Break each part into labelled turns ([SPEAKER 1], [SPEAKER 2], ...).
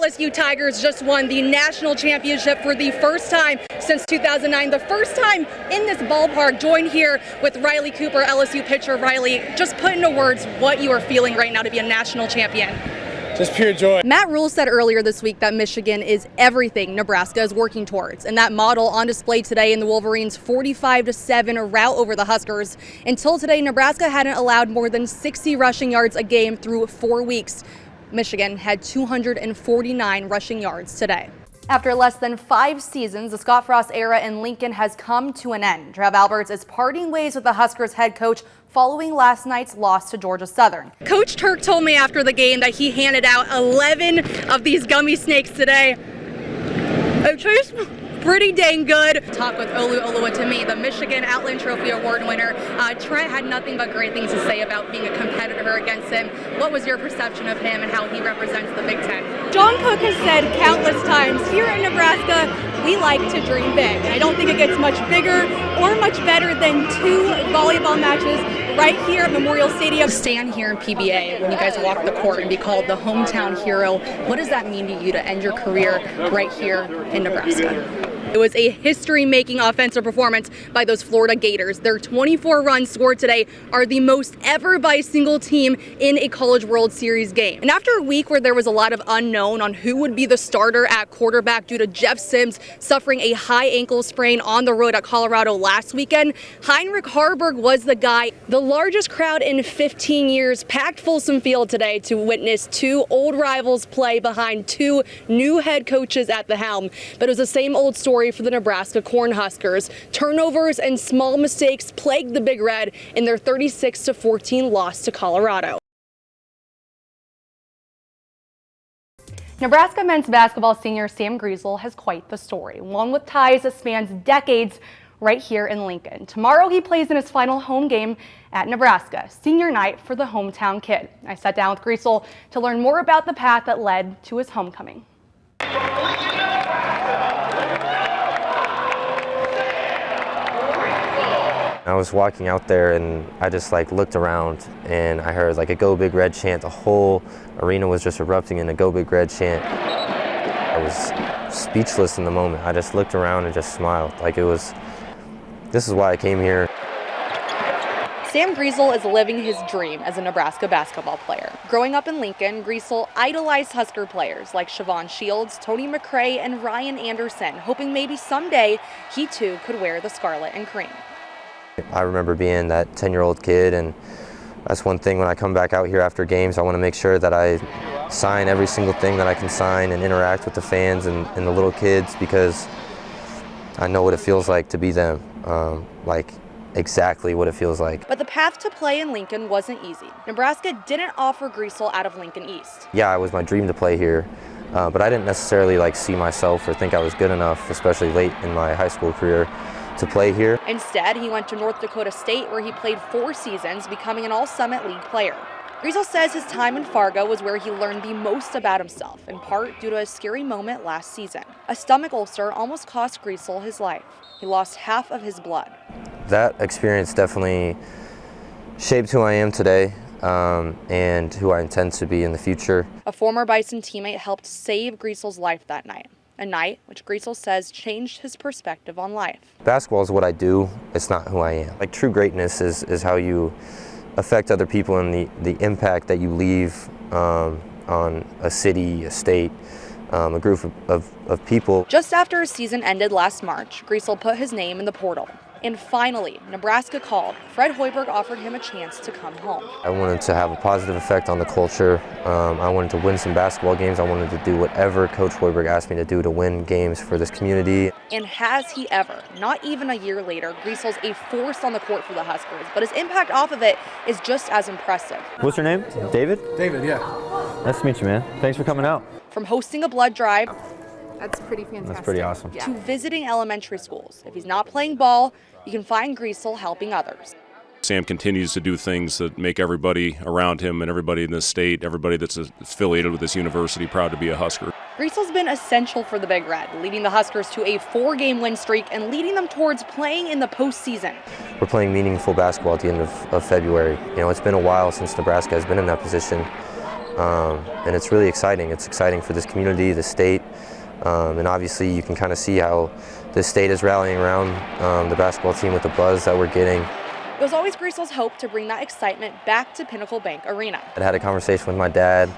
[SPEAKER 1] LSU Tigers just won the national championship for the first time since 2009. The first time in this ballpark. Joined here with Riley Cooper, LSU pitcher. Riley, just put into words what you are feeling right now to be a national champion.
[SPEAKER 2] Just pure joy.
[SPEAKER 1] Matt Rule said earlier this week that Michigan is everything Nebraska is working towards, and that model on display today in the Wolverines' 45-7 rout over the Huskers. Until today, Nebraska hadn't allowed more than 60 rushing yards a game through 4 weeks. Michigan had 249 rushing yards today. After less than 5 seasons, the Scott Frost era in Lincoln has come to an end. Trev Alberts is parting ways with the Huskers head coach following last night's loss to Georgia Southern. Coach Turk told me after the game that he handed out 11 of these gummy snakes today. It tastes pretty dang good. Talk with Olu Oluwatimi, the Michigan Outland Trophy Award winner. Trent had nothing but great things to say about being a competitor against him. What was your perception of him and how he represents the Big Ten? John Cook has said countless times, here in Nebraska, we like to dream big. And I don't think it gets much bigger or much better than 2 volleyball matches right here at Memorial Stadium. Stand here in PBA when you guys walk the court and be called the hometown hero. What does that mean to you to end your career right here in Nebraska? It was a history-making offensive performance by those Florida Gators. Their 24 runs scored today are the most ever by a single team in a College World Series game. And after a week where there was a lot of unknown on who would be the starter at quarterback due to Jeff Sims suffering a high ankle sprain on the road at Colorado last weekend, Heinrich Haarberg was the guy. The largest crowd in 15 years packed Folsom Field today to witness 2 old rivals play behind 2 new head coaches at the helm. But it was the same old story for the Nebraska Cornhuskers. Turnovers and small mistakes plagued the Big Red in their 36-14 loss to Colorado. Nebraska men's basketball senior Sam Griesel has quite the story, one with ties that spans decades right here in Lincoln. Tomorrow he plays in his final home game at Nebraska, senior night for the hometown kid. I sat down with Griesel to learn more about the path that led to his homecoming.
[SPEAKER 3] I was walking out there and I just looked around and I heard a Go Big Red chant. The whole arena was just erupting in a Go Big Red chant. I was speechless in the moment. I just looked around and just smiled. This is why I came here.
[SPEAKER 1] Sam Griesel is living his dream as a Nebraska basketball player. Growing up in Lincoln, Griesel idolized Husker players like Siobhan Shields, Tony McRae, and Ryan Anderson, hoping maybe someday he too could wear the scarlet and cream.
[SPEAKER 3] I remember being that 10-year-old kid, and that's one thing when I come back out here after games, I want to make sure that I sign every single thing that I can sign and interact with the fans and the little kids, because I know what it feels like to be them, exactly what it feels like.
[SPEAKER 1] But the path to play in Lincoln wasn't easy. Nebraska didn't offer Griesel out of Lincoln East.
[SPEAKER 3] Yeah, it was my dream to play here, but I didn't necessarily see myself or think I was good enough, especially late in my high school career, to play here.
[SPEAKER 1] Instead, he went to North Dakota State, where he played 4 seasons, becoming an All-Summit League player. Griesel says his time in Fargo was where he learned the most about himself, in part due to a scary moment last season. A stomach ulcer almost cost Griesel his life. He lost half of his blood.
[SPEAKER 3] That experience definitely shaped who I am today and who I intend to be in the future.
[SPEAKER 1] A former Bison teammate helped save Griesel's life that night. A night which Griesel says changed his perspective on life.
[SPEAKER 3] Basketball is what I do, it's not who I am. True greatness is how you affect other people and the impact that you leave on a city, a state, a group of people.
[SPEAKER 1] Just after his season ended last March, Griesel put his name in the portal. And finally, Nebraska called. Fred Hoiberg offered him a chance to come home.
[SPEAKER 3] I wanted to have a positive effect on the culture. I wanted to win some basketball games. I wanted to do whatever Coach Hoiberg asked me to do to win games for this community.
[SPEAKER 1] And has he ever? Not even a year later, Griesel's a force on the court for the Huskers, but his impact off of it is just as impressive.
[SPEAKER 4] What's your name? David?
[SPEAKER 2] David, yeah.
[SPEAKER 4] Nice to meet you, man. Thanks for coming out.
[SPEAKER 1] From hosting a blood drive, that's pretty fantastic.
[SPEAKER 4] That's pretty awesome.
[SPEAKER 1] Yeah. To visiting elementary schools. If he's not playing ball, you can find Griesel helping others.
[SPEAKER 5] Sam continues to do things that make everybody around him and everybody in this state, everybody that's affiliated with this university, proud to be a Husker.
[SPEAKER 1] Griesel's been essential for the Big Red, leading the Huskers to a 4-game win streak and leading them towards playing in the postseason.
[SPEAKER 3] We're playing meaningful basketball at the end of February. It's been a while since Nebraska has been in that position. and it's really exciting. It's exciting for this community, the state, and obviously you can kind of see how the state is rallying around the basketball team with the buzz that we're getting.
[SPEAKER 1] It was always Griesel's hope to bring that excitement back to Pinnacle Bank Arena.
[SPEAKER 3] I had a conversation with my dad,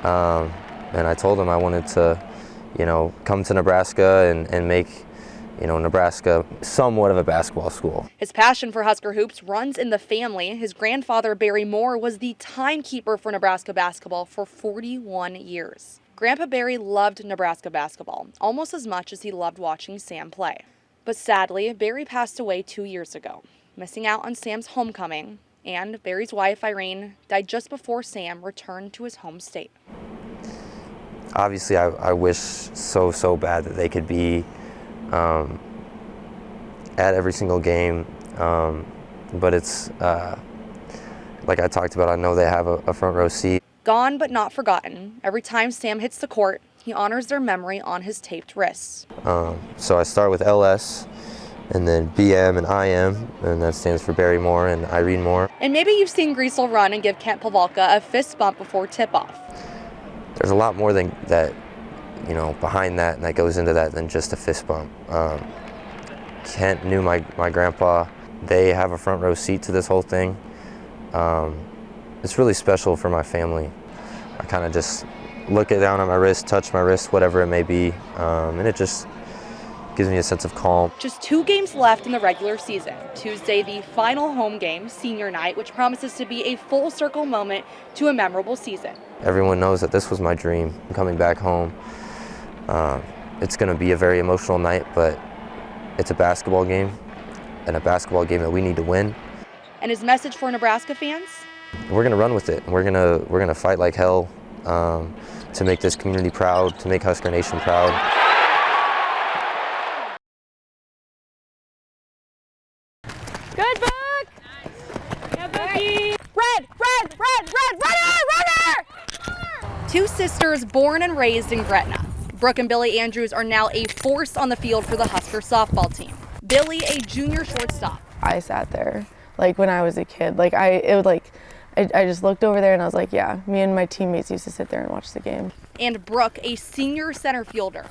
[SPEAKER 3] and I told him I wanted to, come to Nebraska and make, Nebraska somewhat of a basketball school.
[SPEAKER 1] His passion for Husker hoops runs in the family. His grandfather, Barry Moore, was the timekeeper for Nebraska basketball for 41 years. Grandpa Barry loved Nebraska basketball almost as much as he loved watching Sam play. But sadly, Barry passed away 2 years ago, missing out on Sam's homecoming, and Barry's wife, Irene, died just before Sam returned to his home state.
[SPEAKER 3] Obviously, I wish so bad that they could be at every single game, but it's like I talked about, I know they have a front row seat.
[SPEAKER 1] Gone but not forgotten. Every time Sam hits the court, he honors their memory on his taped wrists.
[SPEAKER 3] So I start with LS, and then BM and IM, and that stands for Barry Moore and Irene Moore.
[SPEAKER 1] And maybe you've seen Griesel run and give Kent Pavalka a fist bump before tip-off.
[SPEAKER 3] There's a lot more than that, behind that, and that goes into that than just a fist bump. Kent knew my grandpa. They have a front row seat to this whole thing. It's really special for my family. I kind of just look it down on my wrist, touch my wrist, whatever it may be, and it just gives me a sense of calm.
[SPEAKER 1] Just 2 games left in the regular season. Tuesday, the final home game, senior night, which promises to be a full circle moment to a memorable season.
[SPEAKER 3] Everyone knows that this was my dream, coming back home. It's going to be a very emotional night, but it's a basketball game, and a basketball game that we need to win.
[SPEAKER 1] And his message for Nebraska fans?
[SPEAKER 3] We're going to run with it. We're going to fight like hell to make this community proud, to make Husker Nation proud.
[SPEAKER 1] Good book! Nice. Yeah, Bookie! Red, runner! 2 sisters born and raised in Gretna. Brooke and Billy Andrews are now a force on the field for the Husker softball team. Billy, a junior shortstop.
[SPEAKER 2] I sat there, when I was a kid. I just looked over there and I was like, yeah, me and my teammates used to sit there and watch the game.
[SPEAKER 1] And Brooke, a senior center fielder.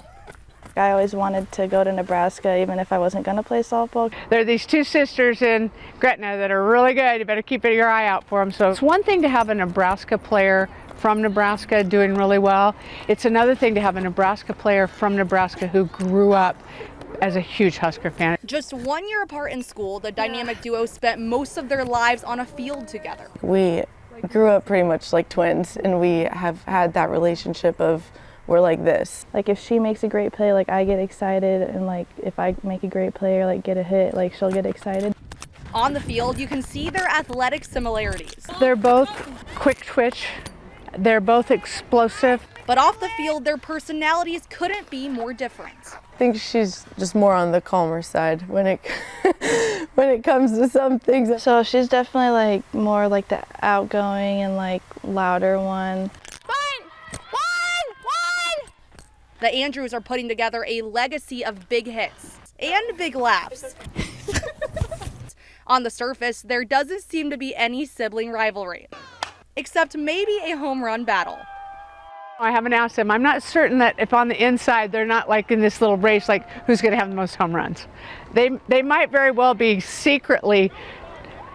[SPEAKER 6] I always wanted to go to Nebraska, even if I wasn't going to play softball.
[SPEAKER 7] There are these 2 sisters in Gretna that are really good. You better keep your eye out for them. So it's one thing to have a Nebraska player from Nebraska doing really well. It's another thing to have a Nebraska player from Nebraska who grew up as a huge Husker fan.
[SPEAKER 1] Just 1 year apart in school, the dynamic duo spent most of their lives on a field together.
[SPEAKER 2] We grew up pretty much like twins, and we have had that relationship of we're like this.
[SPEAKER 6] If she makes a great play, I get excited, and if I make a great play or get a hit, she'll get excited.
[SPEAKER 1] On the field, you can see their athletic similarities.
[SPEAKER 7] They're both quick twitch. They're both explosive.
[SPEAKER 1] But off the field, their personalities couldn't be more different.
[SPEAKER 2] I think she's just more on the calmer side when it comes to some things.
[SPEAKER 6] So she's definitely more the outgoing and louder one.
[SPEAKER 1] The Andrews are putting together a legacy of big hits and big laughs. On the surface, there doesn't seem to be any sibling rivalry, except maybe a home run battle.
[SPEAKER 7] I haven't asked them. I'm not certain that if on the inside they're not in this little race who's going to have the most home runs. They might very well be secretly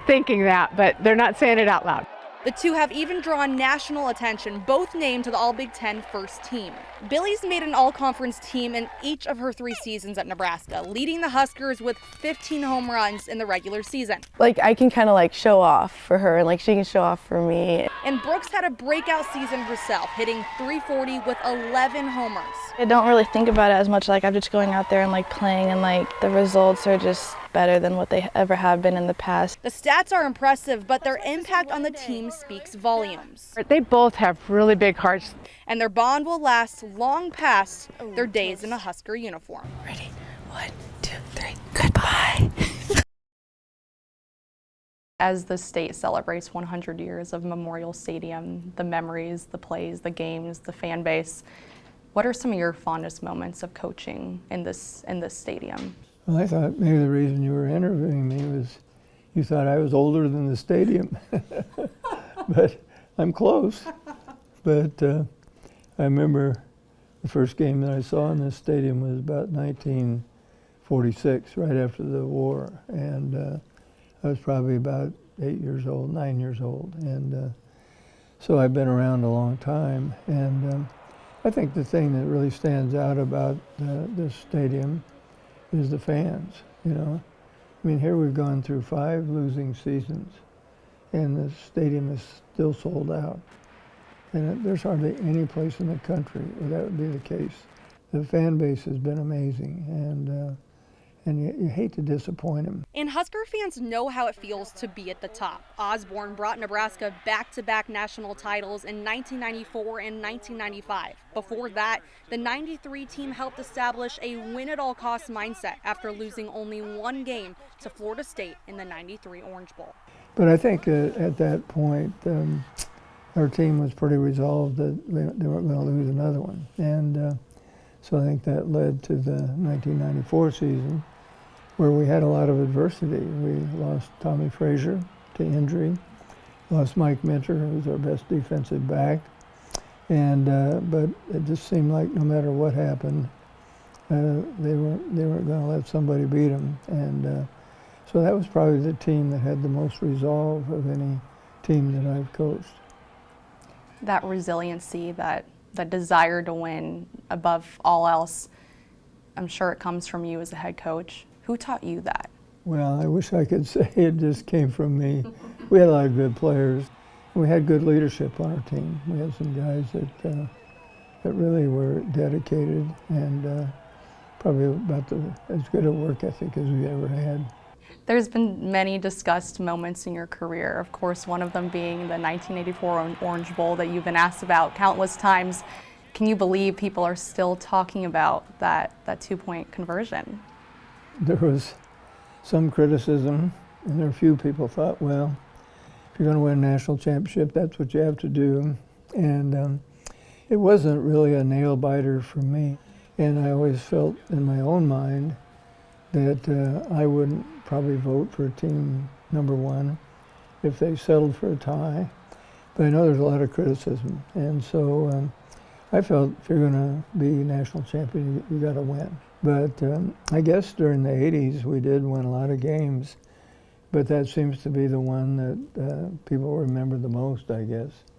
[SPEAKER 7] thinking that, but they're not saying it out loud.
[SPEAKER 1] The 2 have even drawn national attention, both named to the All-Big Ten first team. Billy's made an all-conference team in each of her 3 seasons at Nebraska, leading the Huskers with 15 home runs in the regular season.
[SPEAKER 2] I can kind of show off for her, and she can show off for me.
[SPEAKER 1] And Brooks had a breakout season herself, hitting .340 with 11 homers.
[SPEAKER 6] I don't really think about it as much. I'm just going out there and playing, and the results are just better than what they ever have been in the past.
[SPEAKER 1] The stats are impressive, but their impact on the team speaks volumes.
[SPEAKER 7] They both have really big hearts.
[SPEAKER 1] And their bond will last long past their days in a Husker uniform.
[SPEAKER 2] Ready? 1, 2, 3, goodbye.
[SPEAKER 1] As the state celebrates 100 years of Memorial Stadium, the memories, the plays, the games, the fan base, what are some of your fondest moments of coaching in this stadium?
[SPEAKER 8] Well, I thought maybe the reason you were interviewing me was you thought I was older than the stadium. But I'm close. But I remember the first game that I saw in this stadium was about 1946, right after the war, and I was probably about 9 years old, and so I've been around a long time, and I think the thing that really stands out about this stadium is the fans, you know. I mean, here we've gone through 5 losing seasons, and the stadium is still sold out. And there's hardly any place in the country where that would be the case. The fan base has been amazing, and you hate to disappoint them.
[SPEAKER 1] And Husker fans know how it feels to be at the top. Osborne brought Nebraska back-to-back national titles in 1994 and 1995. Before that, the 93 team helped establish a win-at-all-costs mindset after losing only 1 game to Florida State in the 93 Orange Bowl.
[SPEAKER 8] But I think at that point, our team was pretty resolved that they weren't going to lose another one. And so I think that led to the 1994 season, where we had a lot of adversity. We lost Tommy Frazier to injury, lost Mike Minter, who was our best defensive back, and but it just seemed like no matter what happened, they weren't going to let somebody beat them, and so that was probably the team that had the most resolve of any team that I've coached.
[SPEAKER 1] That resiliency, that desire to win above all else, I'm sure it comes from you as a head coach. Who taught you that?
[SPEAKER 8] Well, I wish I could say it just came from me. We had a lot of good players. We had good leadership on our team. We had some guys that really were dedicated and probably about as good a work ethic as we ever had.
[SPEAKER 1] There's been many discussed moments in your career, of course, one of them being the 1984 Orange Bowl that you've been asked about countless times. Can you believe people are still talking about that 2-point conversion?
[SPEAKER 8] There was some criticism, and there were a few people thought, well, if you're going to win a national championship, that's what you have to do. And it wasn't really a nail biter for me. And I always felt in my own mind that I wouldn't probably vote for team number 1 if they settled for a tie. But I know there's a lot of criticism. And so I felt if you're going to be national champion, you got to win. But I guess during the 80s, we did win a lot of games. But that seems to be the one that people remember the most, I guess.